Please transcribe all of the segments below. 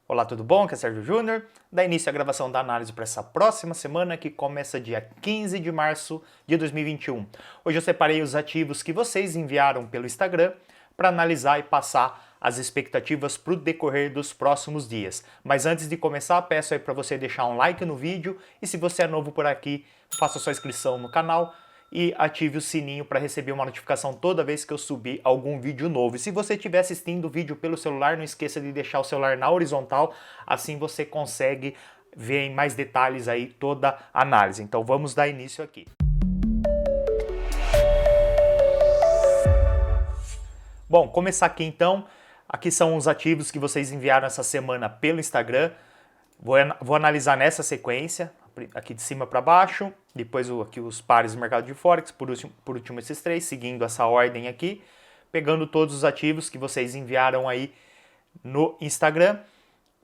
Olá, tudo bom? Aqui é Sérgio Júnior. Dá início à gravação da análise para essa próxima semana, que começa dia 15 de março de 2021. Hoje eu separei os ativos que vocês enviaram pelo Instagram para analisar e passar as expectativas para o decorrer dos próximos dias. Mas antes de começar, peço aí para você deixar um like no vídeo e se você é novo por aqui, faça sua inscrição no canal e ative o sininho para receber uma notificação toda vez que eu subir algum vídeo novo. E se você estiver assistindo o vídeo pelo celular, não esqueça de deixar o celular na horizontal, assim você consegue ver em mais detalhes aí toda a análise. Então vamos dar início aqui. Bom, começar aqui então. Aqui são os ativos que vocês enviaram essa semana pelo Instagram. Vou analisar nessa sequência, aqui de cima para baixo, depois aqui os pares do mercado de Forex, por último esses três, seguindo essa ordem aqui, pegando todos os ativos que vocês enviaram aí no Instagram.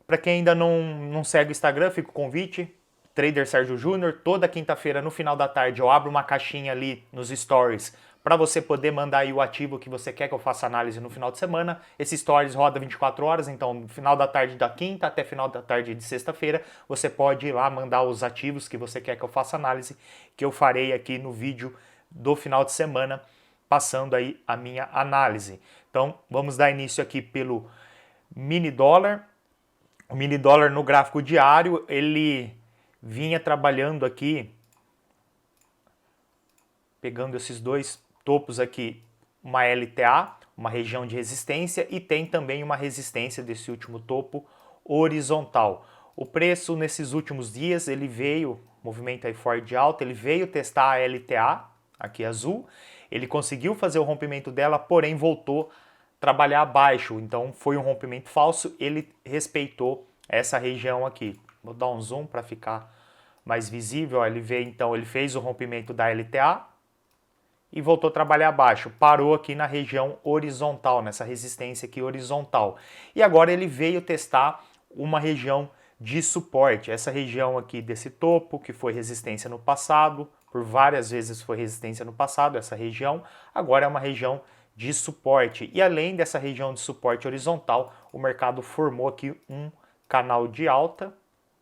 Para quem ainda não segue o Instagram, fica o convite, Trader Sérgio Júnior, toda quinta-feira no final da tarde eu abro uma caixinha ali nos stories para você poder mandar aí o ativo que você quer que eu faça análise no final de semana. Esse stories roda 24 horas, então no final da tarde da quinta até final da tarde de sexta-feira, você pode ir lá mandar os ativos que você quer que eu faça análise, que eu farei aqui no vídeo do final de semana, passando aí a minha análise. Então vamos dar início aqui pelo mini dólar. O mini dólar no gráfico diário, ele vinha trabalhando aqui, pegando esses dois topos aqui, uma LTA, uma região de resistência, e tem também uma resistência desse último topo horizontal. O preço nesses últimos dias, ele veio, movimento aí forte de alta, ele veio testar a LTA, aqui azul, ele conseguiu fazer o rompimento dela, porém voltou a trabalhar abaixo, então foi um rompimento falso, ele respeitou essa região aqui. Vou dar um zoom para ficar mais visível, ele veio, então ele fez o rompimento da LTA, e voltou a trabalhar abaixo, parou aqui na região horizontal, nessa resistência aqui horizontal. E agora ele veio testar uma região de suporte, essa região aqui desse topo, que foi resistência no passado, por várias vezes foi resistência no passado, essa região, agora é uma região de suporte. E além dessa região de suporte horizontal, o mercado formou aqui um canal de alta,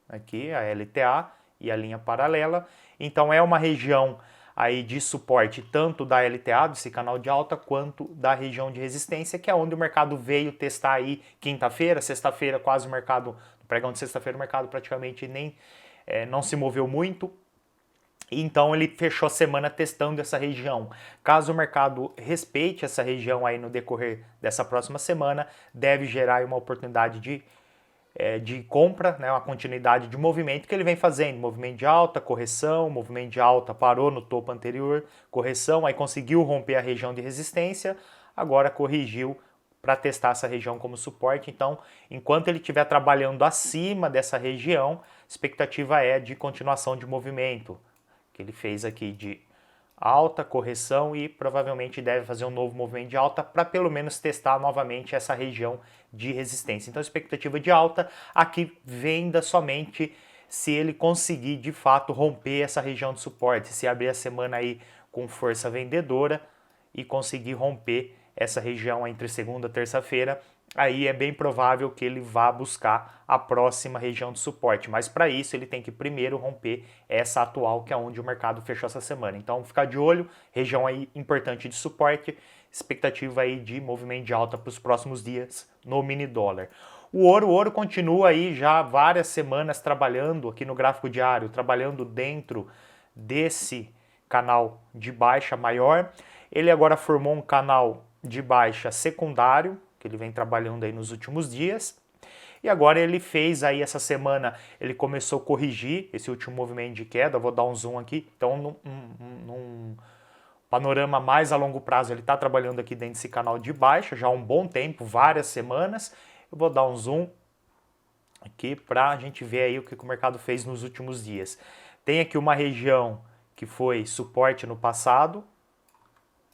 aqui a LTA e a linha paralela, então é uma região aí de suporte tanto da LTA, desse canal de alta, quanto da região de resistência, que é onde o mercado veio testar aí quinta-feira, sexta-feira quase o mercado, no pregão de sexta-feira o mercado praticamente não se moveu muito, então ele fechou a semana testando essa região. Caso o mercado respeite essa região aí no decorrer dessa próxima semana, deve gerar uma oportunidade de compra, né, uma continuidade de movimento que ele vem fazendo, movimento de alta, correção, movimento de alta, parou no topo anterior, correção, aí conseguiu romper a região de resistência, agora corrigiu para testar essa região como suporte. Então, enquanto ele estiver trabalhando acima dessa região, expectativa é de continuação de movimento, que ele fez aqui de alta, correção e provavelmente deve fazer um novo movimento de alta para pelo menos testar novamente essa região de resistência. Então, expectativa de alta, aqui venda somente se ele conseguir de fato romper essa região de suporte, se abrir a semana aí com força vendedora e conseguir romper essa região entre segunda e terça-feira, aí é bem provável que ele vá buscar a próxima região de suporte, mas para isso ele tem que primeiro romper essa atual, que é onde o mercado fechou essa semana. Então ficar de olho, região aí importante de suporte, expectativa aí de movimento de alta para os próximos dias no mini dólar. O ouro continua aí já várias semanas trabalhando aqui no gráfico diário, trabalhando dentro desse canal de baixa maior. Ele agora formou um canal de baixa secundário, que ele vem trabalhando aí nos últimos dias, e agora ele fez aí essa semana, ele começou a corrigir esse último movimento de queda, vou dar um zoom aqui, então num panorama mais a longo prazo ele está trabalhando aqui dentro desse canal de baixa, já há um bom tempo, várias semanas, eu vou dar um zoom aqui para a gente ver aí o que o mercado fez nos últimos dias. Tem aqui uma região que foi suporte no passado,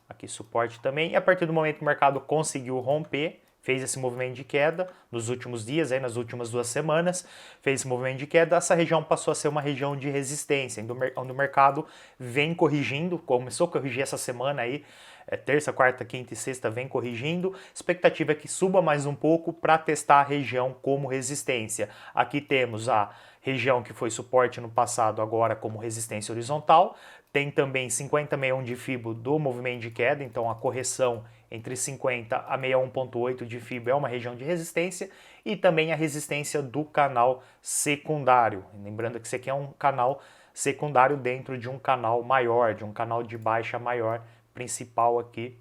aqui suporte também, e a partir do momento que o mercado conseguiu romper, fez esse movimento de queda nos últimos dias, aí nas últimas 2 semanas, fez esse movimento de queda, essa região passou a ser uma região de resistência, onde o mercado vem corrigindo, começou a corrigir essa semana aí, terça, quarta, quinta e sexta vem corrigindo. Expectativa é que suba mais um pouco para testar a região como resistência. Aqui temos a região que foi suporte no passado, agora como resistência horizontal. Tem também 50,61 de FIBO do movimento de queda, então a correção entre 50 a 61,8 de FIBO é uma região de resistência, e também a resistência do canal secundário. Lembrando que isso aqui é um canal secundário dentro de um canal maior, de um canal de baixa maior principal aqui.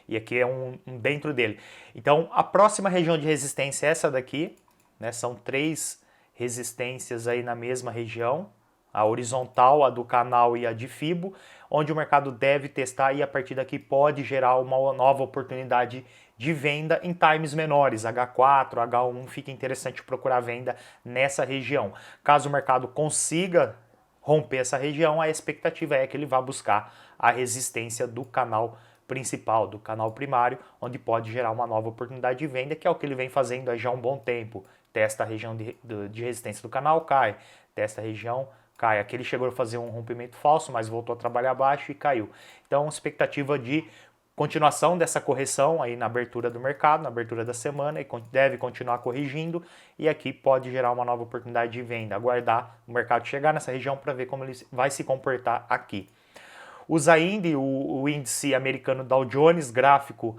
E aqui é um dentro dele. Então a próxima região de resistência é essa daqui, né? São 3 resistências aí na mesma região, a horizontal, a do canal e a de FIBO, onde o mercado deve testar e a partir daqui pode gerar uma nova oportunidade de venda em times menores, H4, H1, fica interessante procurar venda nessa região. Caso o mercado consiga romper essa região, a expectativa é que ele vá buscar a resistência do canal principal, do canal primário, onde pode gerar uma nova oportunidade de venda, que é o que ele vem fazendo há já um bom tempo. Testa a região de resistência do canal, cai. Testa a região, cai. Aqui ele chegou a fazer um rompimento falso, mas voltou a trabalhar abaixo e caiu. Então, expectativa de continuação dessa correção aí na abertura do mercado, na abertura da semana, e deve continuar corrigindo, e aqui pode gerar uma nova oportunidade de venda. Aguardar o mercado chegar nessa região para ver como ele vai se comportar aqui. Usa ainda o índice americano Dow Jones, gráfico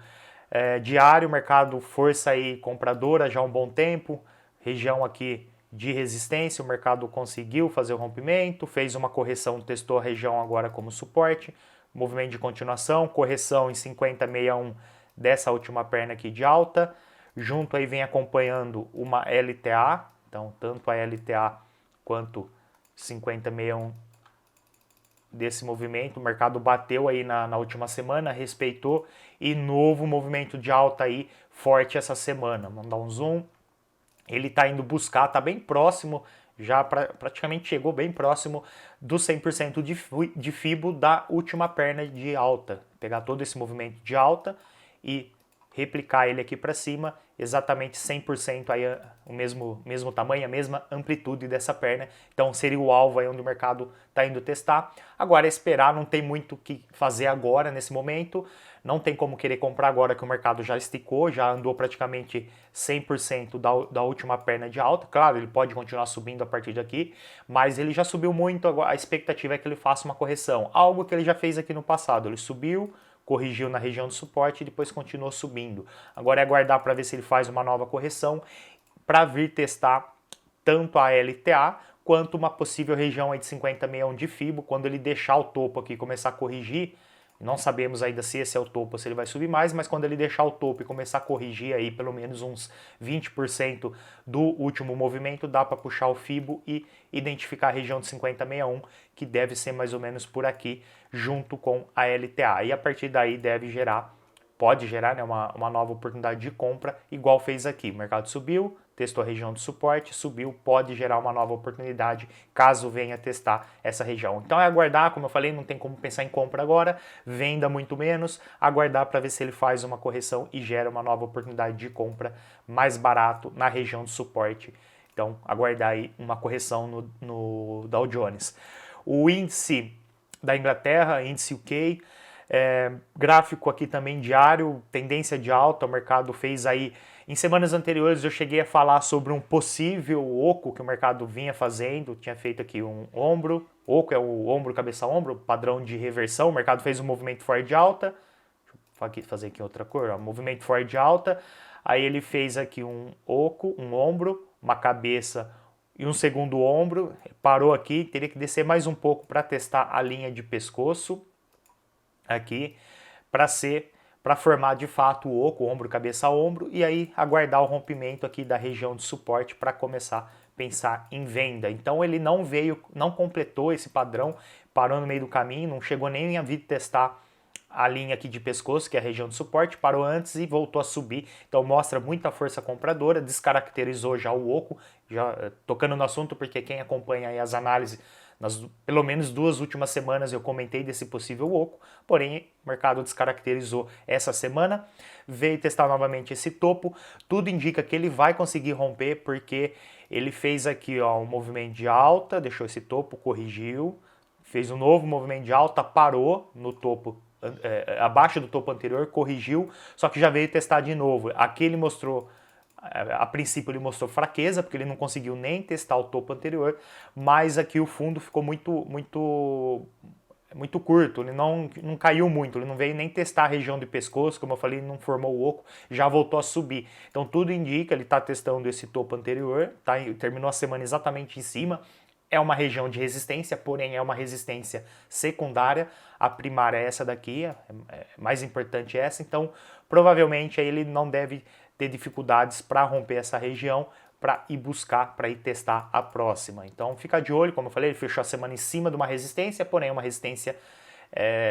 diário, mercado força aí compradora já há um bom tempo, região aqui de resistência, o mercado conseguiu fazer o rompimento, fez uma correção, testou a região agora como suporte, movimento de continuação, correção em 50,61 dessa última perna aqui de alta, junto aí vem acompanhando uma LTA, então tanto a LTA quanto 50,61 desse movimento, o mercado bateu aí na última semana, respeitou, e novo movimento de alta aí forte essa semana. Vamos dar um zoom, ele está indo buscar, está bem próximo, já praticamente chegou bem próximo do 100% de FIBO da última perna de alta. Pegar todo esse movimento de alta e replicar ele aqui para cima, exatamente 100% aí o mesmo tamanho, a mesma amplitude dessa perna. Então seria o alvo aí onde o mercado está indo testar. Agora é esperar, não tem muito o que fazer agora nesse momento, não tem como querer comprar agora que o mercado já esticou, já andou praticamente 100% da última perna de alta. Claro, ele pode continuar subindo a partir daqui, mas ele já subiu muito, agora a expectativa é que ele faça uma correção, algo que ele já fez aqui no passado. Ele subiu, corrigiu na região de suporte e depois continuou subindo. Agora é aguardar para ver se ele faz uma nova correção para vir testar tanto a LTA quanto uma possível região aí de 50,61 de FIBO. Quando ele deixar o topo aqui e começar a corrigir, não sabemos ainda se esse é o topo ou se ele vai subir mais, mas quando ele deixar o topo e começar a corrigir aí pelo menos uns 20% do último movimento, dá para puxar o FIBO e identificar a região de 50,61, que deve ser mais ou menos por aqui, junto com a LTA. E a partir daí pode gerar, né, uma nova oportunidade de compra, igual fez aqui. O mercado subiu, testou a região de suporte, subiu, pode gerar uma nova oportunidade caso venha testar essa região. Então é aguardar, como eu falei, não tem como pensar em compra agora, venda muito menos, aguardar para ver se ele faz uma correção e gera uma nova oportunidade de compra mais barato na região de suporte. Então aguardar aí uma correção no Dow Jones. O índice da Inglaterra, índice UK, gráfico aqui também diário, tendência de alta, o mercado fez aí. Em semanas anteriores eu cheguei a falar sobre um possível oco que o mercado vinha fazendo, tinha feito aqui um ombro, oco é o ombro, cabeça, ombro, padrão de reversão, o mercado fez um movimento forte de alta, deixa eu fazer aqui outra cor, ó, movimento forte de alta, aí ele fez aqui um oco, um ombro, uma cabeça e um segundo ombro, parou aqui, teria que descer mais um pouco para testar a linha de pescoço, aqui, para formar de fato o oco, ombro, cabeça, ombro, e aí aguardar o rompimento aqui da região de suporte para começar a pensar em venda. Então ele não completou esse padrão, parou no meio do caminho, não chegou nem a vir testar a linha aqui de pescoço, que é a região de suporte, parou antes e voltou a subir, então mostra muita força compradora, descaracterizou já o oco, já tocando no assunto, porque quem acompanha aí as análises, pelo menos 2 últimas semanas eu comentei desse possível oco, porém o mercado descaracterizou essa semana, veio testar novamente esse topo, tudo indica que ele vai conseguir romper, porque ele fez aqui ó, um movimento de alta, deixou esse topo, corrigiu, fez um novo movimento de alta, parou no topo abaixo do topo anterior, corrigiu, só que já veio testar de novo. Aqui ele mostrou, a princípio ele mostrou fraqueza, porque ele não conseguiu nem testar o topo anterior, mas aqui o fundo ficou muito curto, ele não caiu muito, ele não veio nem testar a região do pescoço, como eu falei, não formou o oco, já voltou a subir. Então tudo indica, ele está testando esse topo anterior, tá? Terminou a semana exatamente em cima. É uma região de resistência, porém é uma resistência secundária. A primária é essa daqui, mais importante é essa. Então, provavelmente ele não deve ter dificuldades para romper essa região, para ir buscar, para ir testar a próxima. Então, fica de olho, como eu falei, ele fechou a semana em cima de uma resistência, porém uma resistência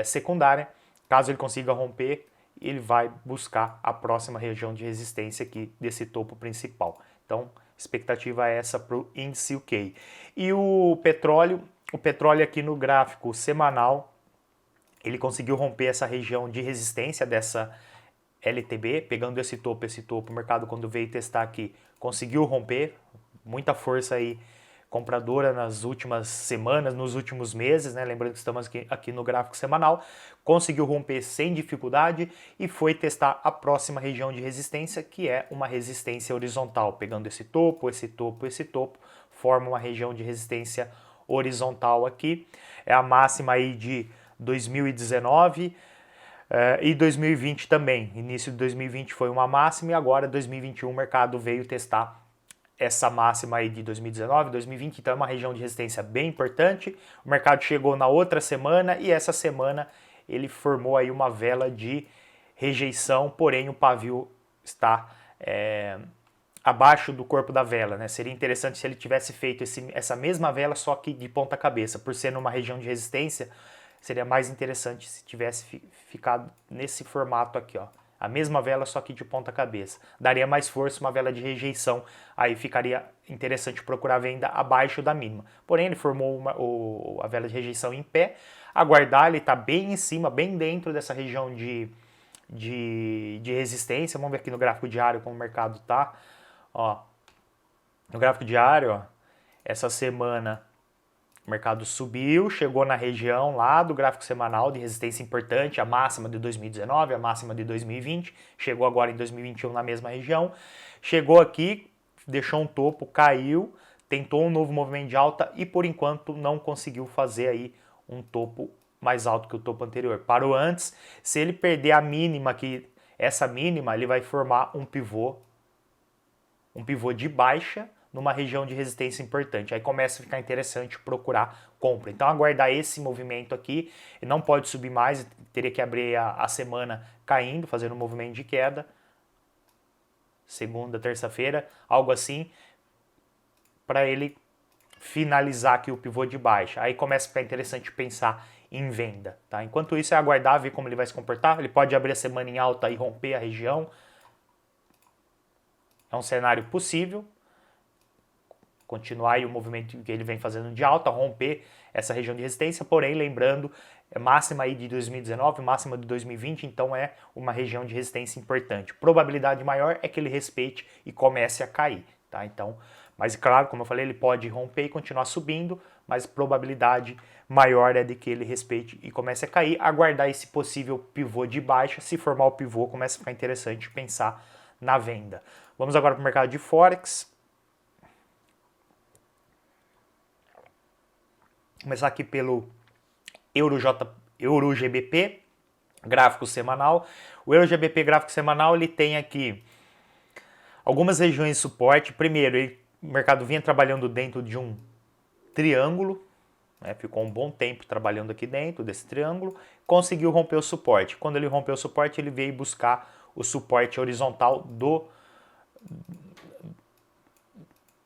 secundária. Caso ele consiga romper, ele vai buscar a próxima região de resistência aqui desse topo principal. Então, expectativa é essa para o índice UK. E o petróleo aqui no gráfico semanal, ele conseguiu romper essa região de resistência dessa LTB, pegando esse topo, o mercado quando veio testar aqui, conseguiu romper, muita força aí compradora nas últimas semanas, nos últimos meses, né? Lembrando que estamos aqui no gráfico semanal, conseguiu romper sem dificuldade e foi testar a próxima região de resistência, que é uma resistência horizontal, pegando esse topo, forma uma região de resistência horizontal aqui, é a máxima aí de 2019, e 2020 também, início de 2020 foi uma máxima e agora 2021 o mercado veio testar essa máxima aí de 2019, 2020, então é uma região de resistência bem importante. O mercado chegou na outra semana e essa semana ele formou aí uma vela de rejeição, porém o pavio está abaixo do corpo da vela, né? Seria interessante se ele tivesse feito essa mesma vela só que de ponta cabeça, por ser numa região de resistência, seria mais interessante se tivesse ficado nesse formato aqui, ó. A mesma vela, só que de ponta cabeça. Daria mais força, uma vela de rejeição. Aí ficaria interessante procurar venda abaixo da mínima. Porém, ele formou a vela de rejeição em pé. Aguardar, ele está bem em cima, bem dentro dessa região de resistência. Vamos ver aqui no gráfico diário como o mercado está. Ó, no gráfico diário, ó, essa semana o mercado subiu, chegou na região lá do gráfico semanal de resistência importante, a máxima de 2019, a máxima de 2020, chegou agora em 2021 na mesma região, chegou aqui, deixou um topo, caiu, tentou um novo movimento de alta e por enquanto não conseguiu fazer aí um topo mais alto que o topo anterior. Parou antes, se ele perder a mínima aqui, essa mínima, ele vai formar um pivô de baixa, numa região de resistência importante. Aí começa a ficar interessante procurar compra. Então aguardar esse movimento aqui, ele não pode subir mais, teria que abrir a semana caindo, fazendo um movimento de queda. Segunda, terça-feira, algo assim, para ele finalizar aqui o pivô de baixa. Aí começa a ficar interessante pensar em venda. Tá? Enquanto isso é aguardar, ver como ele vai se comportar. Ele pode abrir a semana em alta e romper a região. É um cenário possível. Continuar aí o movimento que ele vem fazendo de alta, romper essa região de resistência, porém, lembrando, máxima aí de 2019, máxima de 2020, então é uma região de resistência importante. Probabilidade maior é que ele respeite e comece a cair, tá? Então, mas claro, como eu falei, ele pode romper e continuar subindo, mas probabilidade maior é de que ele respeite e comece a cair, aguardar esse possível pivô de baixa, se formar o pivô, começa a ficar interessante pensar na venda. Vamos agora para o mercado de Forex. Começar aqui pelo EURO-GBP, gráfico semanal. O EURO-GBP gráfico semanal, ele tem aqui algumas regiões de suporte. Primeiro, o mercado vinha trabalhando dentro de um triângulo, né? Ficou um bom tempo trabalhando aqui dentro desse triângulo, conseguiu romper o suporte. Quando ele rompeu o suporte, ele veio buscar o suporte horizontal do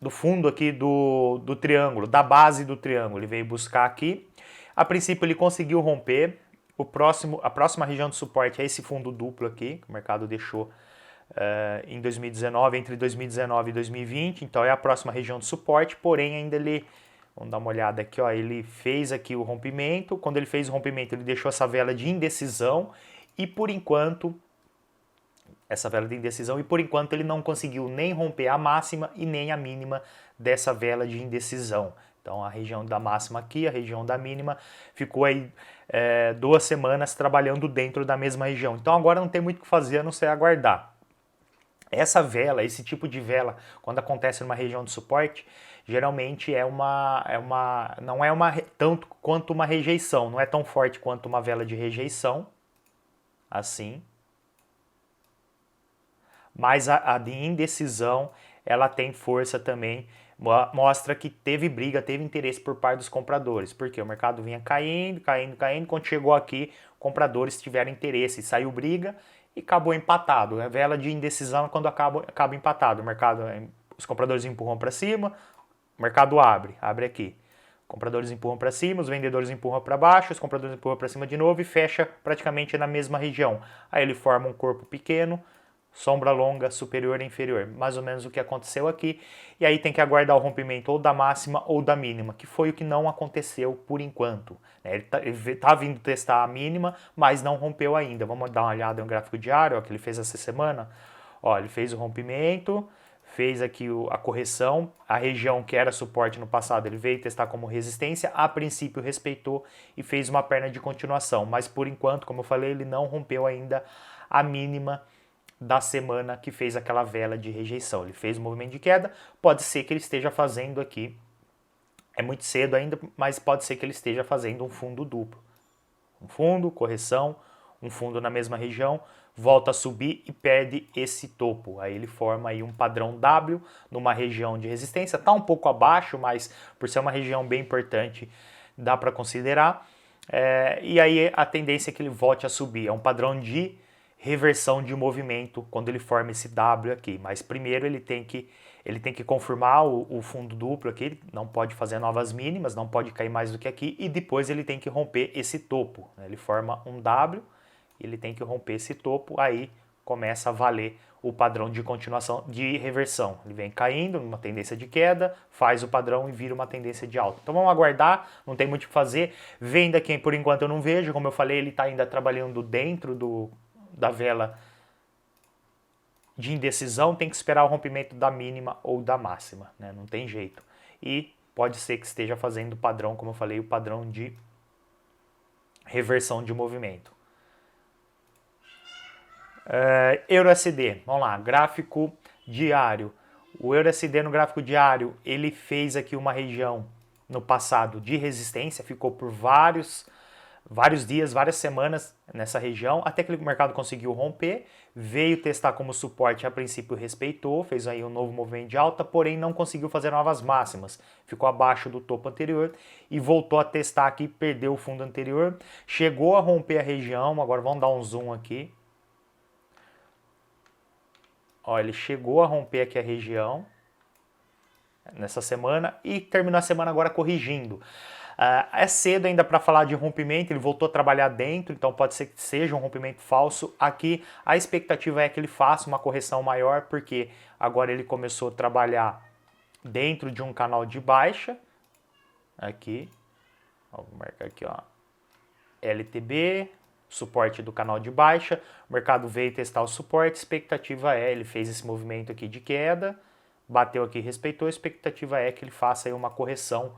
fundo aqui do triângulo, da base do triângulo. Ele veio buscar aqui. A princípio ele conseguiu romper. A próxima região de suporte é esse fundo duplo aqui, que o mercado deixou em 2019, entre 2019 e 2020. Então é a próxima região de suporte, porém ainda ele... Vamos dar uma olhada aqui, ó. Ele fez aqui o rompimento. Quando ele fez o rompimento, ele deixou essa vela de indecisão e por enquanto... ele não conseguiu nem romper a máxima e nem a mínima dessa vela de indecisão. Então a região da máxima aqui, a região da mínima, ficou aí 2 semanas trabalhando dentro da mesma região. Então agora não tem muito o que fazer a não ser aguardar. Essa vela, esse tipo de vela, quando acontece numa região de suporte, geralmente não é tanto quanto uma rejeição, não é tão forte quanto uma vela de rejeição, assim. Mas a de indecisão, ela tem força também, mostra que teve briga, teve interesse por parte dos compradores, porque o mercado vinha caindo, caindo, caindo, quando chegou aqui, compradores tiveram interesse, saiu briga e acabou empatado. A vela de indecisão é quando acaba empatado, os compradores empurram para cima, o mercado abre aqui. Compradores empurram para cima, os vendedores empurram para baixo, os compradores empurram para cima de novo e fecha praticamente na mesma região. Aí ele forma um corpo pequeno, sombra longa, superior e inferior, mais ou menos o que aconteceu aqui, e aí tem que aguardar o rompimento ou da máxima ou da mínima, que foi o que não aconteceu por enquanto. Ele tá vindo testar a mínima, mas não rompeu ainda. Vamos dar uma olhada no gráfico diário, ó, que ele fez essa semana. Ó, ele fez o rompimento, fez aqui a correção, a região que era suporte no passado ele veio testar como resistência, a princípio respeitou e fez uma perna de continuação, mas por enquanto, como eu falei, ele não rompeu ainda a mínima da semana que fez aquela vela de rejeição. Ele fez um movimento de queda, pode ser que ele esteja fazendo aqui, é muito cedo ainda, mas pode ser que ele esteja fazendo um fundo duplo. Um fundo, correção, um fundo na mesma região, volta a subir e perde esse topo. Aí ele forma aí um padrão W numa região de resistência, está um pouco abaixo, mas por ser uma região bem importante, dá para considerar. E aí a tendência é que ele volte a subir. É um padrão de reversão de movimento quando ele forma esse W aqui, mas primeiro ele tem que confirmar o fundo duplo aqui, não pode fazer novas mínimas, não pode cair mais do que aqui, e depois ele tem que romper esse topo, né? Ele forma um W, ele tem que romper esse topo, aí começa a valer o padrão de continuação de reversão. Ele vem caindo numa tendência de queda, faz o padrão e vira uma tendência de alta. Então vamos aguardar, não tem muito o que fazer. Venda aqui por enquanto eu não vejo, como eu falei, ele está ainda trabalhando dentro da vela de indecisão, tem que esperar o rompimento da mínima ou da máxima, né? Não tem jeito. E pode ser que esteja fazendo o padrão, como eu falei, o padrão de reversão de movimento. EURUSD, vamos lá, gráfico diário. O EURUSD no gráfico diário, ele fez aqui uma região no passado de resistência, ficou por vários dias, várias semanas nessa região, até que o mercado conseguiu romper, veio testar como suporte, a princípio respeitou, fez aí um novo movimento de alta, porém não conseguiu fazer novas máximas, ficou abaixo do topo anterior e voltou a testar aqui, perdeu o fundo anterior, chegou a romper a região, agora vamos dar um zoom aqui. Ó, ele chegou a romper aqui a região nessa semana e terminou a semana agora corrigindo. É cedo ainda para falar de rompimento, ele voltou a trabalhar dentro, então pode ser que seja um rompimento falso. Aqui a expectativa é que ele faça uma correção maior, porque agora ele começou a trabalhar dentro de um canal de baixa. Aqui, vou marcar aqui, ó, LTB, suporte do canal de baixa. O mercado veio testar o suporte, expectativa ele fez esse movimento aqui de queda, bateu aqui, respeitou, a expectativa é que ele faça aí uma correção.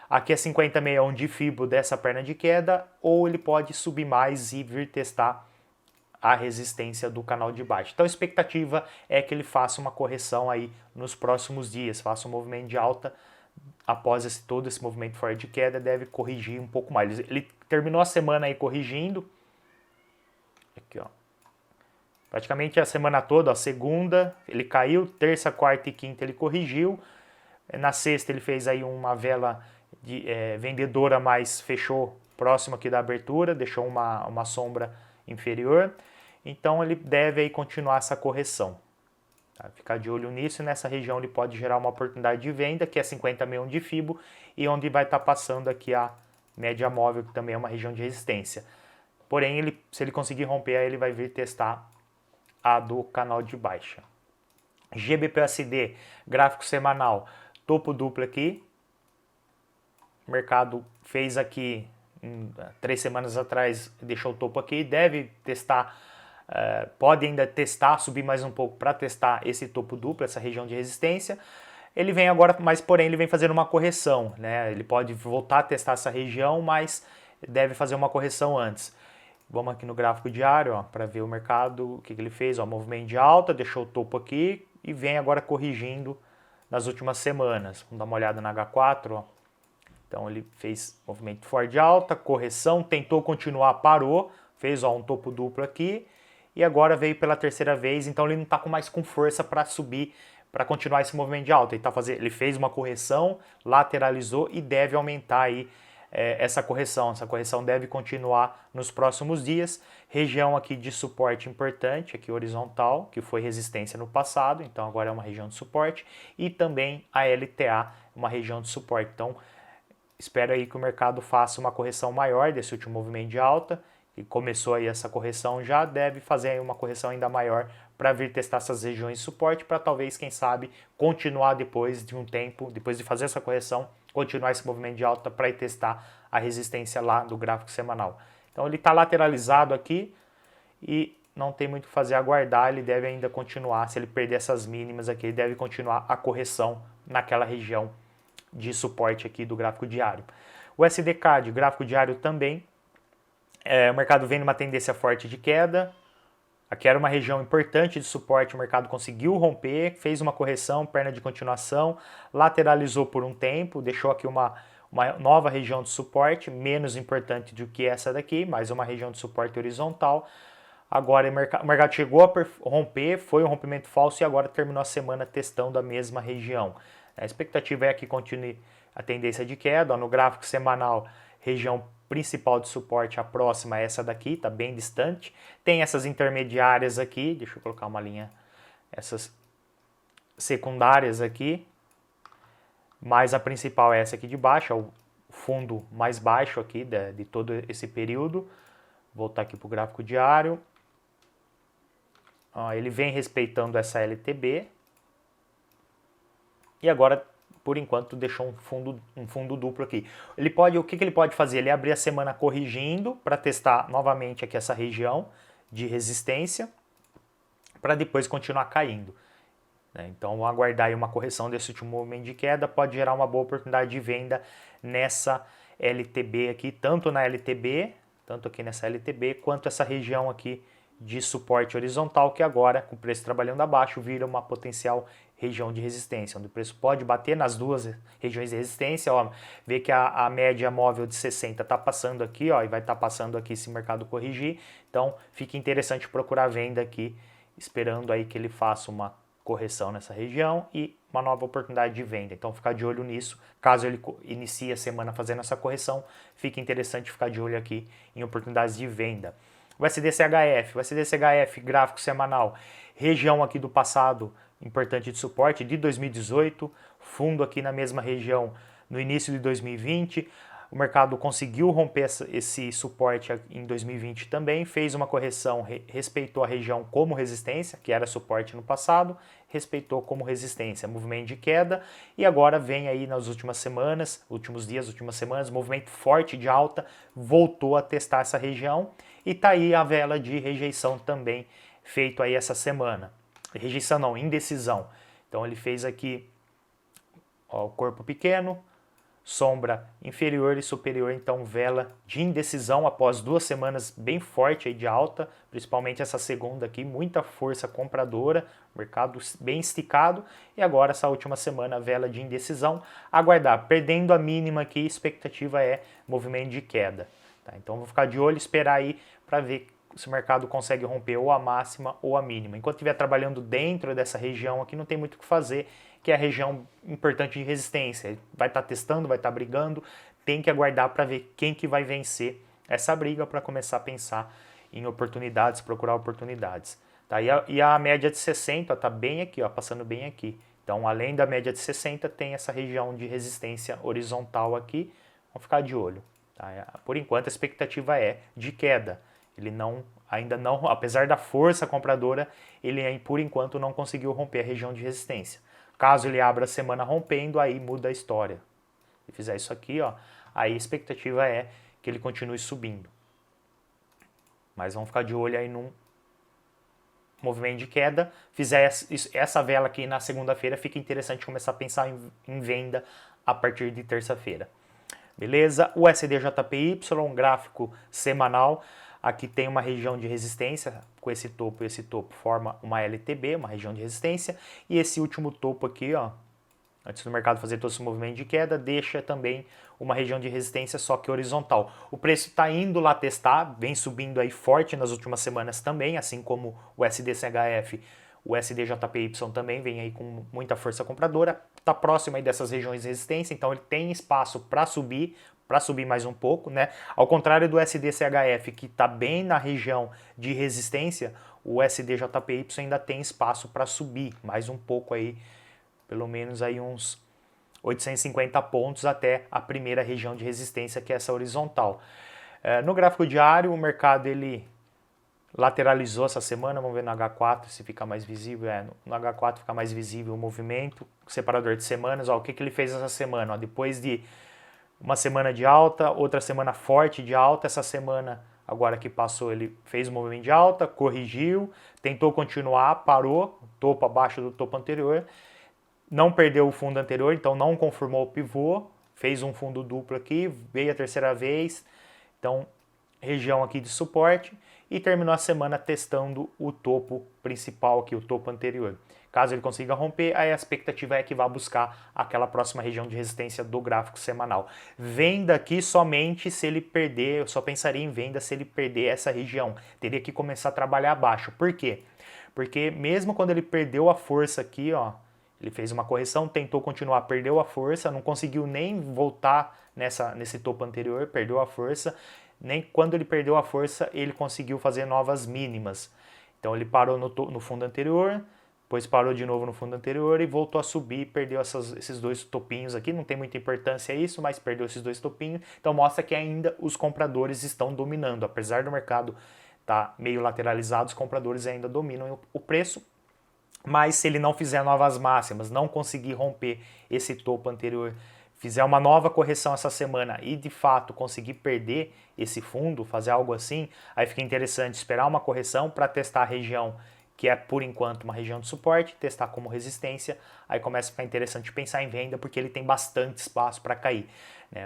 Aqui é 50,61 de Fibo dessa perna de queda, ou ele pode subir mais e vir testar a resistência do canal de baixo. Então a expectativa é que ele faça uma correção aí nos próximos dias, faça um movimento de alta, após todo esse movimento forte de queda, deve corrigir um pouco mais. Ele terminou a semana aí corrigindo, aqui ó, praticamente a semana toda, a segunda ele caiu, terça, quarta e quinta ele corrigiu, na sexta ele fez aí uma vela vendedora, mas fechou próximo aqui da abertura, deixou uma sombra inferior, então ele deve aí continuar essa correção. Tá? Ficar de olho nisso, e nessa região ele pode gerar uma oportunidade de venda, que é 50,61 de Fibo, e onde vai estar passando aqui a média móvel, que também é uma região de resistência. Porém, se ele conseguir romper, aí ele vai vir testar a do canal de baixa. GBPUSD, gráfico semanal, topo duplo aqui. O mercado fez aqui 3 semanas atrás, deixou o topo aqui, deve testar, pode ainda testar, subir mais um pouco para testar esse topo duplo, essa região de resistência. Ele vem agora, mas porém ele vem fazendo uma correção, né? Ele pode voltar a testar essa região, mas deve fazer uma correção antes. Vamos aqui no gráfico diário, para ver o mercado, o que ele fez, ó, movimento de alta, deixou o topo aqui e vem agora corrigindo nas últimas semanas. Vamos dar uma olhada na H4, ó. Então ele fez movimento forte de alta, correção, tentou continuar, parou, fez ó, um topo duplo aqui e agora veio pela terceira vez, então ele não está mais com força para subir, para continuar esse movimento de alta. Ele fez uma correção, lateralizou e deve aumentar aí essa correção. Essa correção deve continuar nos próximos dias. Região aqui de suporte importante, aqui horizontal, que foi resistência no passado, então agora é uma região de suporte. E também a LTA, uma região de suporte. Então, espero aí que o mercado faça uma correção maior desse último movimento de alta, que começou aí essa correção já, deve fazer aí uma correção ainda maior para vir testar essas regiões de suporte, para talvez, quem sabe, continuar depois de um tempo, depois de fazer essa correção, continuar esse movimento de alta para ir testar a resistência lá do gráfico semanal. Então ele está lateralizado aqui e não tem muito o que fazer, aguardar, ele deve ainda continuar, se ele perder essas mínimas aqui, ele deve continuar a correção naquela região de suporte aqui do gráfico diário. O SDK de gráfico diário também, o mercado vem numa tendência forte de queda. Aqui era uma região importante de suporte, o mercado conseguiu romper, fez uma correção, perna de continuação, lateralizou por um tempo, deixou aqui uma nova região de suporte, menos importante do que essa daqui, mas uma região de suporte horizontal. Agora o mercado chegou a romper, foi um rompimento falso e agora terminou a semana testando a mesma região. A expectativa é que continue a tendência de queda. No gráfico semanal, região principal de suporte, a próxima é essa daqui, está bem distante. Tem essas intermediárias aqui, deixa eu colocar uma linha, essas secundárias aqui, mas a principal é essa aqui de baixo, é o fundo mais baixo aqui de todo esse período. Vou voltar aqui para o gráfico diário. Ele vem respeitando essa LTB. E agora, por enquanto, deixou um fundo duplo aqui. O que ele pode fazer? Ele abrir a semana corrigindo para testar novamente aqui essa região de resistência para depois continuar caindo. Então, vamos aguardar aí uma correção desse último movimento de queda, pode gerar uma boa oportunidade de venda nessa LTB aqui, tanto na LTB, tanto aqui nessa LTB, quanto essa região aqui de suporte horizontal, que agora, com o preço trabalhando abaixo, vira uma potencial região de resistência, onde o preço pode bater nas duas regiões de resistência, ó, vê que a média móvel de 60 está passando aqui, ó, e vai estar passando aqui se o mercado corrigir, então fica interessante procurar venda aqui, esperando aí que ele faça uma correção nessa região e uma nova oportunidade de venda, então ficar de olho nisso, caso ele inicie a semana fazendo essa correção, fica interessante ficar de olho aqui em oportunidades de venda. O SDCHF, gráfico semanal, região aqui do passado importante de suporte de 2018, fundo aqui na mesma região no início de 2020, o mercado conseguiu romper esse suporte em 2020 também, fez uma correção, respeitou a região como resistência, que era suporte no passado, respeitou como resistência, movimento de queda, e agora vem aí nas últimas semanas, últimos dias, últimas semanas, movimento forte de alta, voltou a testar essa região, e tá aí a vela de rejeição também, feito aí essa semana. Rejeição não, indecisão. Então ele fez aqui ó, o corpo pequeno, sombra inferior e superior, então vela de indecisão após 2 semanas bem forte aí de alta, principalmente essa segunda aqui, muita força compradora, mercado bem esticado, e agora essa última semana vela de indecisão, aguardar, perdendo a mínima aqui, expectativa é movimento de queda. Tá? Então vou ficar de olho, esperar aí para ver se o mercado consegue romper ou a máxima ou a mínima. Enquanto estiver trabalhando dentro dessa região aqui, não tem muito o que fazer, que é a região importante de resistência. Vai estar testando, vai estar brigando, tem que aguardar para ver quem que vai vencer essa briga para começar a pensar em oportunidades, procurar oportunidades. Tá? E a média de 60 está bem aqui, ó, passando bem aqui. Então, além da média de 60, tem essa região de resistência horizontal aqui. Vamos ficar de olho. Tá? Por enquanto, a expectativa é de queda. Ele ainda não, apesar da força compradora, ele por enquanto não conseguiu romper a região de resistência. Caso ele abra a semana rompendo, aí muda a história. Se fizer isso aqui, ó, aí a expectativa é que ele continue subindo. Mas vamos ficar de olho aí num movimento de queda, fizer essa vela aqui na segunda-feira, fica interessante começar a pensar em venda a partir de terça-feira. Beleza? O SDJPY, um gráfico semanal, aqui tem uma região de resistência, com esse topo e esse topo forma uma LTB, uma região de resistência, e esse último topo aqui, ó, antes do mercado fazer todo esse movimento de queda, deixa também uma região de resistência, só que horizontal. O preço está indo lá testar, vem subindo aí forte nas últimas semanas também, assim como o SDCHF, o SDJPY também vem aí com muita força compradora, está próximo aí dessas regiões de resistência, então ele tem espaço para subir mais um pouco, né? Ao contrário do SDCHF, que está bem na região de resistência, o SDJPY ainda tem espaço para subir mais um pouco aí, pelo menos aí uns 850 pontos até a primeira região de resistência, que é essa horizontal. No gráfico diário, o mercado ele lateralizou essa semana, vamos ver no H4 se fica mais visível. No H4 fica mais visível o movimento, o separador de semanas. Ó, o que ele fez essa semana? Ó, depois de uma semana de alta, outra semana forte de alta, essa semana agora que passou ele fez um movimento de alta, corrigiu, tentou continuar, parou, topo abaixo do topo anterior, não perdeu o fundo anterior, então não conformou o pivô, fez um fundo duplo aqui, veio a terceira vez, então região aqui de suporte, e terminou a semana testando o topo principal aqui, o topo anterior. Caso ele consiga romper, aí a expectativa é que vá buscar aquela próxima região de resistência do gráfico semanal. Venda aqui somente se ele perder, eu só pensaria em venda se ele perder essa região. Teria que começar a trabalhar abaixo. Por quê? Porque mesmo quando ele perdeu a força aqui, ó, ele fez uma correção, tentou continuar, perdeu a força, não conseguiu nem voltar nesse topo anterior, perdeu a força. Nem quando ele perdeu a força, ele conseguiu fazer novas mínimas. Então ele parou no fundo anterior, depois parou de novo no fundo anterior e voltou a subir, perdeu esses dois topinhos aqui. Não tem muita importância isso, mas perdeu esses dois topinhos. Então mostra que ainda os compradores estão dominando. Apesar do mercado estar meio lateralizado, os compradores ainda dominam o preço. Mas se ele não fizer novas máximas, não conseguir romper esse topo anterior, fizer uma nova correção essa semana e de fato conseguir perder esse fundo, fazer algo assim, aí fica interessante esperar uma correção para testar a região que é por enquanto uma região de suporte, testar como resistência, aí começa a ficar interessante pensar em venda porque ele tem bastante espaço para cair. Né?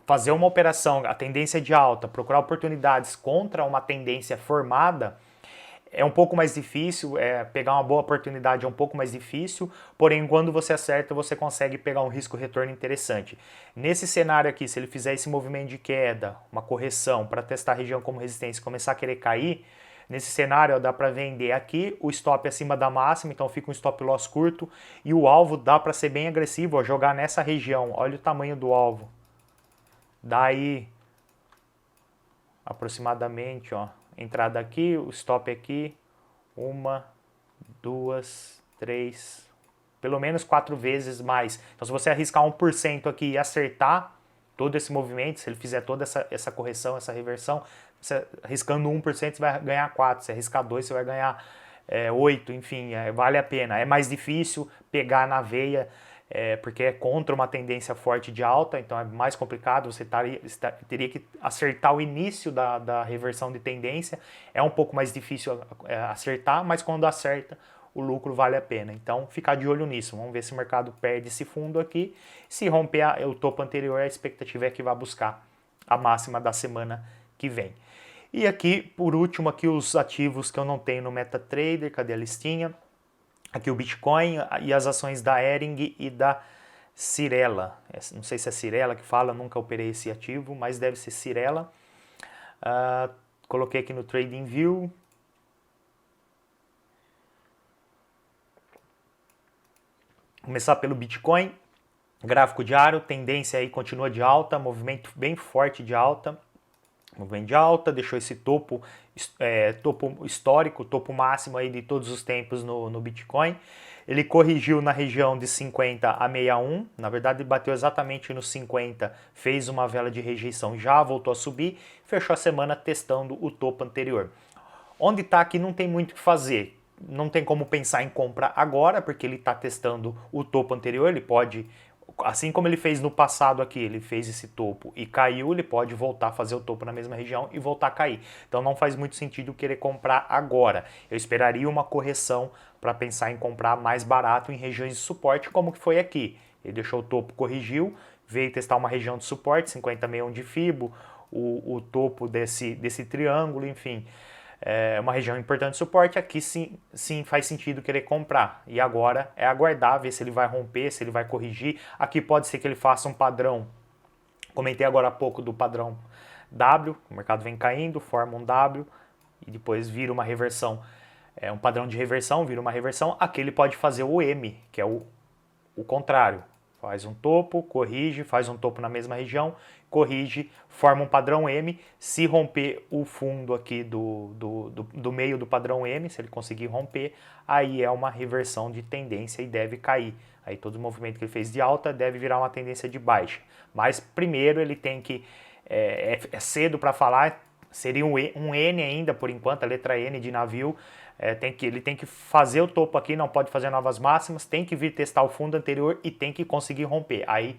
Fazer uma operação, a tendência de alta, procurar oportunidades contra uma tendência formada, é um pouco mais difícil, pegar uma boa oportunidade é um pouco mais difícil, porém quando você acerta você consegue pegar um risco-retorno interessante. Nesse cenário aqui, se ele fizer esse movimento de queda, uma correção para testar a região como resistência e começar a querer cair, nesse cenário ó, dá para vender aqui o stop acima da máxima, então fica um stop loss curto, e o alvo dá para ser bem agressivo, ó, jogar nessa região, olha o tamanho do alvo, daí aproximadamente, ó, entrada aqui, o stop aqui, 1, 2, 3, pelo menos 4 vezes mais. Então se você arriscar 1% aqui e acertar todo esse movimento, se ele fizer toda essa correção, essa reversão, você, arriscando 1% você vai ganhar 4, se arriscar 2 você vai ganhar 8, enfim, vale a pena. É mais difícil pegar na veia, porque é contra uma tendência forte de alta, então é mais complicado, você teria que acertar o início da reversão de tendência, é um pouco mais difícil acertar, mas quando acerta, o lucro vale a pena. Então, ficar de olho nisso, vamos ver se o mercado perde esse fundo aqui, se romper o topo anterior, a expectativa é que vá buscar a máxima da semana que vem. E aqui, por último, aqui os ativos que eu não tenho no MetaTrader, cadê a listinha? Aqui o Bitcoin e as ações da Ering e da Cirela. Não sei se é Cirela que fala, nunca operei esse ativo, mas deve ser Cirela. Coloquei aqui no TradingView. Começar pelo Bitcoin. Gráfico diário, tendência aí continua de alta, movimento bem forte de alta. Movimento de alta, deixou esse topo histórico, topo máximo aí de todos os tempos no Bitcoin. Ele corrigiu na região de 50 a 61, na verdade bateu exatamente no 50, fez uma vela de rejeição, já voltou a subir, fechou a semana testando o topo anterior. Onde está aqui não tem muito o que fazer, não tem como pensar em compra agora, porque ele está testando o topo anterior, ele pode assim como ele fez no passado aqui, ele fez esse topo e caiu, ele pode voltar a fazer o topo na mesma região e voltar a cair. Então não faz muito sentido querer comprar agora. Eu esperaria uma correção para pensar em comprar mais barato em regiões de suporte, como que foi aqui. Ele deixou o topo, corrigiu, veio testar uma região de suporte, 50,61 de FIBO, o topo desse triângulo, enfim. É uma região importante de suporte, aqui sim faz sentido querer comprar. E agora é aguardar, ver se ele vai romper, se ele vai corrigir. Aqui pode ser que ele faça um padrão. Comentei agora há pouco do padrão W, o mercado vem caindo, forma um W e depois vira uma reversão. É um padrão de reversão, vira uma reversão. Aqui ele pode fazer o M, que é o contrário. Faz um topo, corrige, faz um topo na mesma região, corrige, forma um padrão M. Se romper o fundo aqui do meio do padrão M, se ele conseguir romper, aí é uma reversão de tendência e deve cair. Aí todo o movimento que ele fez de alta deve virar uma tendência de baixa. Mas primeiro ele tem que, é cedo para falar, seria um N ainda por enquanto, a letra N de navio. Ele tem que fazer o topo aqui, não pode fazer novas máximas, tem que vir testar o fundo anterior e tem que conseguir romper. Aí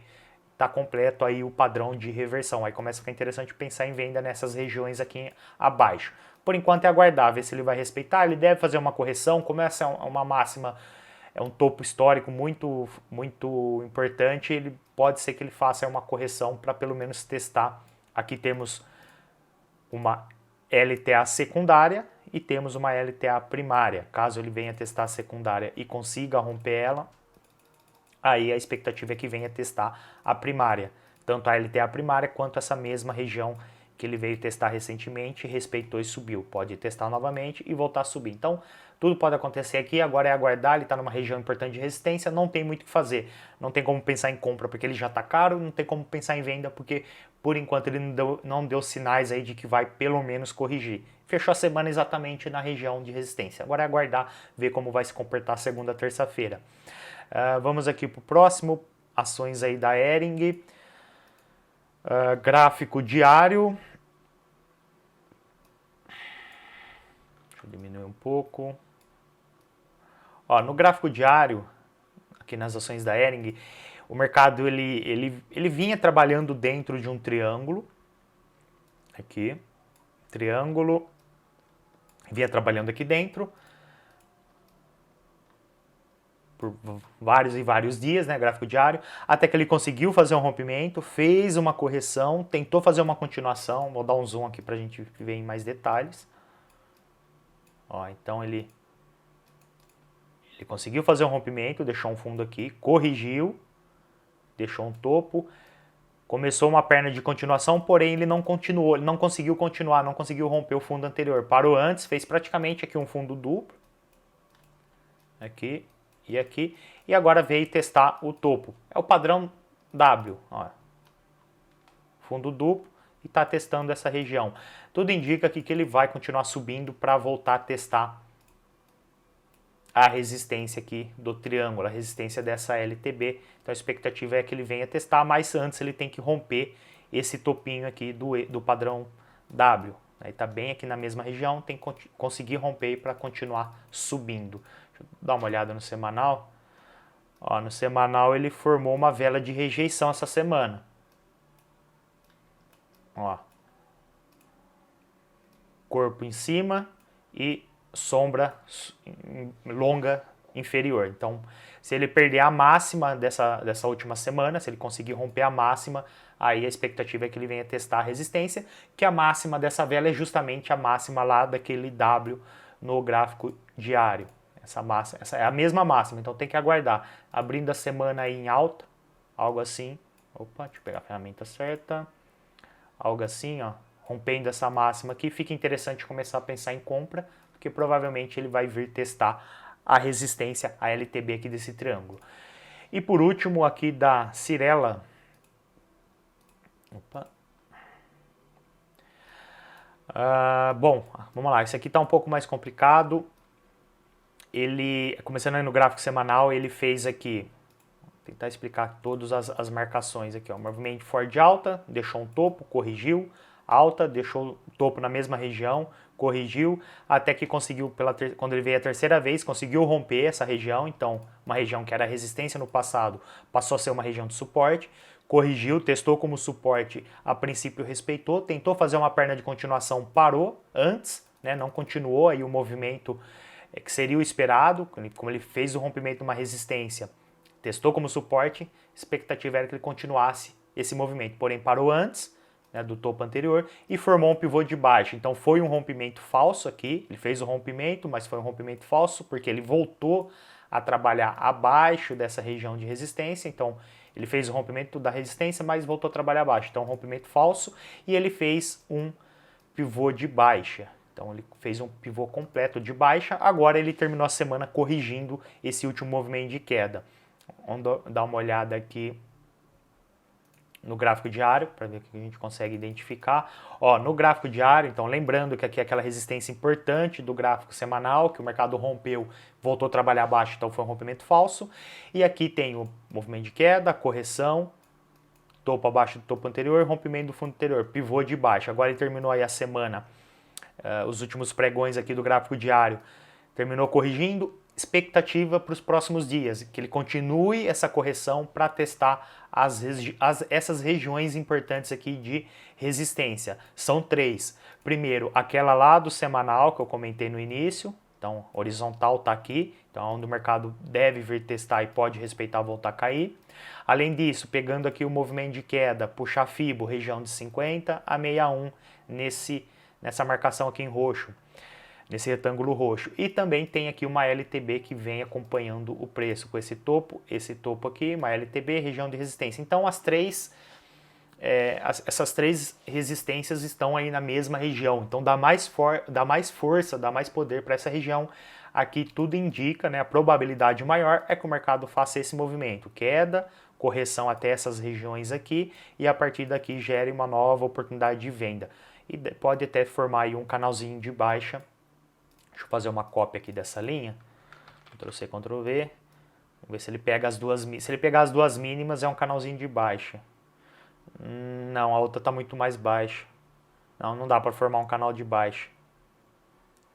está completo aí o padrão de reversão. Aí começa a ficar interessante pensar em venda nessas regiões aqui abaixo. Por enquanto é aguardar, ver se ele vai respeitar. Ele deve fazer uma correção, como essa é uma máxima, é um topo histórico muito, muito importante, ele pode ser que ele faça uma correção para pelo menos testar. Aqui temos uma LTA secundária e temos uma LTA primária. Caso ele venha testar a secundária e consiga romper ela, aí a expectativa é que venha testar a primária. Tanto a LTA primária quanto essa mesma região que ele veio testar recentemente, respeitou e subiu. Pode testar novamente e voltar a subir. Então, tudo pode acontecer aqui, agora é aguardar, ele está numa região importante de resistência, não tem muito o que fazer. Não tem como pensar em compra porque ele já está caro, não tem como pensar em venda porque, por enquanto, ele não deu sinais aí de que vai pelo menos corrigir. Fechou a semana exatamente na região de resistência. Agora é aguardar, ver como vai se comportar segunda, terça-feira. Vamos aqui para o próximo, ações aí da Hering. Gráfico diário. Deixa eu diminuir um pouco. Ó, no gráfico diário, aqui nas ações da Hering, o mercado ele vinha trabalhando dentro de um triângulo. Aqui, triângulo. Vinha trabalhando aqui dentro por vários e vários dias, né, gráfico diário, até que ele conseguiu fazer um rompimento, fez uma correção, tentou fazer uma continuação. Vou dar um zoom aqui para a gente ver em mais detalhes. Ó, então ele conseguiu fazer um rompimento, deixou um fundo aqui, corrigiu, deixou um topo, começou uma perna de continuação, porém ele não continuou, ele não conseguiu continuar, não conseguiu romper o fundo anterior. Parou antes, fez praticamente aqui um fundo duplo, aqui e aqui, e agora veio testar o topo. É o padrão W, ó. Fundo duplo, e está testando essa região. Tudo indica aqui que ele vai continuar subindo para voltar a testar a resistência aqui do triângulo, a resistência dessa LTB. Então a expectativa é que ele venha testar, mas antes ele tem que romper esse topinho aqui do padrão W. Aí está bem aqui na mesma região, tem que conseguir romper para continuar subindo. Deixa eu dar uma olhada no semanal. Ó, no semanal ele formou uma vela de rejeição essa semana. Ó. Corpo em cima e sombra longa inferior. Então, se ele perder a máxima dessa última semana, se ele conseguir romper a máxima, aí a expectativa é que ele venha testar a resistência, que a máxima dessa vela é justamente a máxima lá daquele W no gráfico diário. Essa é a mesma máxima, então tem que aguardar. Abrindo a semana aí em alta, algo assim. Opa, deixa eu pegar a ferramenta certa. Algo assim, ó. Rompendo essa máxima aqui, fica interessante começar a pensar em compra, porque provavelmente ele vai vir testar a resistência, a LTB aqui desse triângulo. E por último aqui da Cyrela. Opa. Bom, vamos lá, esse aqui está um pouco mais complicado. Ele, começando aí no gráfico semanal, ele fez aqui, vou tentar explicar todas as marcações aqui, ó. Movimento forte alta, deixou um topo, corrigiu. alta, deixou o topo na mesma região, corrigiu, até que conseguiu, quando ele veio a terceira vez, conseguiu romper essa região. Então, uma região que era resistência no passado, passou a ser uma região de suporte, corrigiu, testou como suporte, a princípio respeitou, tentou fazer uma perna de continuação, parou antes, né, não continuou aí o movimento que seria o esperado, como ele fez o rompimento de uma resistência, testou como suporte, a expectativa era que ele continuasse esse movimento, porém parou antes, né, do topo anterior e formou um pivô de baixo. Então foi um rompimento falso aqui, ele fez o rompimento, mas foi um rompimento falso porque ele voltou a trabalhar abaixo dessa região de resistência. Então ele fez o rompimento da resistência, mas voltou a trabalhar abaixo. Então um rompimento falso e ele fez um pivô de baixa. Então ele fez um pivô completo de baixa. Agora ele terminou a semana corrigindo esse último movimento de queda. Vamos dar uma olhada aqui no gráfico diário, para ver o que a gente consegue identificar. Ó, no gráfico diário, então lembrando que aqui é aquela resistência importante do gráfico semanal, que o mercado rompeu, voltou a trabalhar abaixo, então foi um rompimento falso. E aqui tem o movimento de queda, correção, topo abaixo do topo anterior, rompimento do fundo anterior, pivô de baixo. Agora ele terminou aí a semana, os últimos pregões aqui do gráfico diário, terminou corrigindo. Expectativa para os próximos dias, que ele continue essa correção para testar essas regiões importantes aqui de resistência. São três. Primeiro, aquela lá do semanal que eu comentei no início, então horizontal está aqui, então onde o mercado deve vir testar e pode respeitar voltar a cair. Além disso, pegando aqui o movimento de queda, puxar FIBO, região de 50 a 61 nessa marcação aqui em roxo, nesse retângulo roxo. E também tem aqui uma LTB que vem acompanhando o preço com esse topo aqui, uma LTB, região de resistência. Então essas três resistências estão aí na mesma região. Então dá mais força, dá mais poder para essa região. Aqui tudo indica, né, a probabilidade maior é que o mercado faça esse movimento, queda, correção até essas regiões aqui e a partir daqui gere uma nova oportunidade de venda. E pode até formar aí um canalzinho de baixa. Deixa eu fazer uma cópia aqui dessa linha. Ctrl+C, Ctrl+V. Vamos ver se ele pega as duas. Se ele pegar as duas mínimas, é um canalzinho de baixa. Não, a outra está muito mais baixa. Não dá para formar um canal de baixa.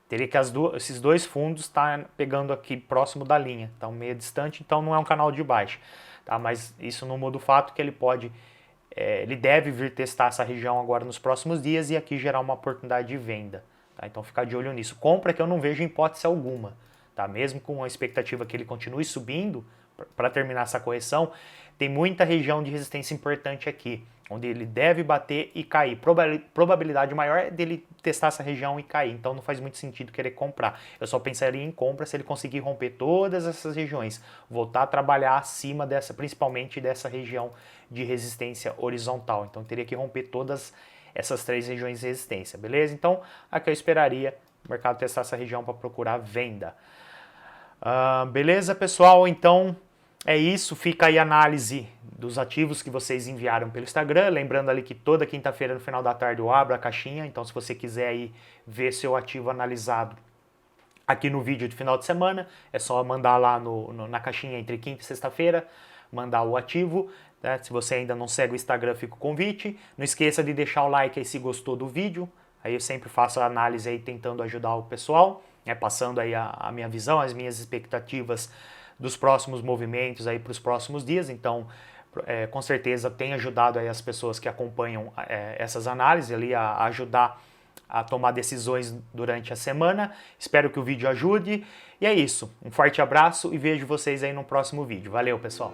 Teria que esses dois fundos estar pegando aqui próximo da linha. Estão meio distante, então não é um canal de baixa. Tá? Mas isso não muda o fato que ele pode. Ele deve vir testar essa região agora nos próximos dias e aqui gerar uma oportunidade de venda. Tá? Então ficar de olho nisso. Compra que eu não vejo hipótese alguma. Tá? Mesmo com a expectativa que ele continue subindo para terminar essa correção, tem muita região de resistência importante aqui, onde ele deve bater e cair. Probabilidade maior é dele testar essa região e cair, então não faz muito sentido querer comprar. Eu só pensaria em compra se ele conseguir romper todas essas regiões, voltar a trabalhar acima dessa, principalmente dessa região de resistência horizontal. Então teria que romper todas essas três regiões de resistência, beleza? Então aqui eu esperaria o mercado testar essa região para procurar venda. Beleza, pessoal? Então é isso, fica aí a análise dos ativos que vocês enviaram pelo Instagram, lembrando ali que toda quinta-feira no final da tarde eu abro a caixinha, então se você quiser aí ver seu ativo analisado aqui no vídeo de final de semana, é só mandar lá na caixinha entre quinta e sexta-feira, mandar o ativo, né? Se você ainda não segue o Instagram, fica o convite, não esqueça de deixar o like aí se gostou do vídeo, aí eu sempre faço a análise aí tentando ajudar o pessoal, né? Passando aí a minha visão, as minhas expectativas dos próximos movimentos aí para os próximos dias, então com certeza tem ajudado aí as pessoas que acompanham essas análises ali a ajudar a tomar decisões durante a semana. Espero que o vídeo ajude e é isso, um forte abraço e vejo vocês aí no próximo vídeo. Valeu, pessoal!